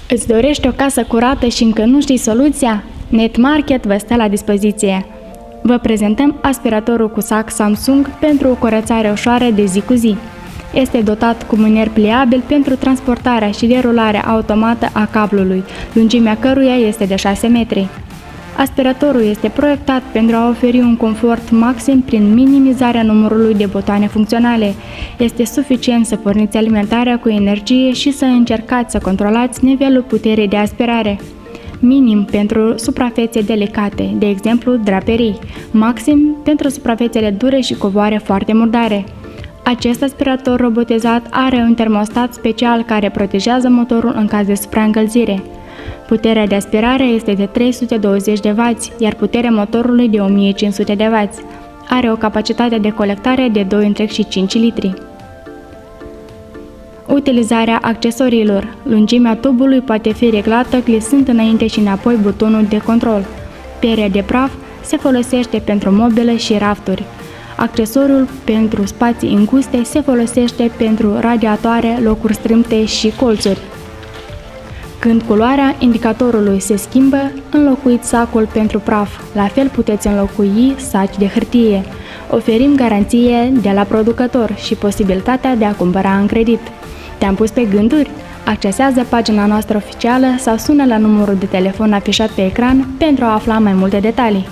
Îți dorești o casă curată și încă nu știi soluția? Netmarket vă stă la dispoziție. Vă prezentăm aspiratorul cu sac Samsung pentru o curățare ușoară de zi cu zi. Este dotat cu mâner pliabil pentru transportarea și derularea automată a cablului, lungimea căruia este de 6 metri. Aspiratorul este proiectat pentru a oferi un confort maxim prin minimizarea numărului de butoane funcționale. Este suficient să porniți alimentarea cu energie și să încercați să controlați nivelul puterii de aspirare. Minim pentru suprafețe delicate, de exemplu draperii, maxim pentru suprafețele dure și covoare foarte murdare. Acest aspirator robotizat are un termostat special care protejează motorul în caz de supraîncălzire. Puterea de aspirare este de 320 de W, iar puterea motorului de 1500 de W. Are o capacitate de colectare de 2,5 litri. Utilizarea accesoriilor. Lungimea tubului poate fi reglată glisând înainte și înapoi butonul de control. Perea de praf se folosește pentru mobile și rafturi. Accesoriul pentru spații înguste se folosește pentru radiatoare, locuri strâmte și colțuri. Când culoarea indicatorului se schimbă, înlocuiți sacul pentru praf. La fel puteți înlocui saci de hârtie. Oferim garanție de la producător și posibilitatea de a cumpăra în credit. Te-am pus pe gânduri? Accesează pagina noastră oficială sau sună la numărul de telefon afișat pe ecran pentru a afla mai multe detalii.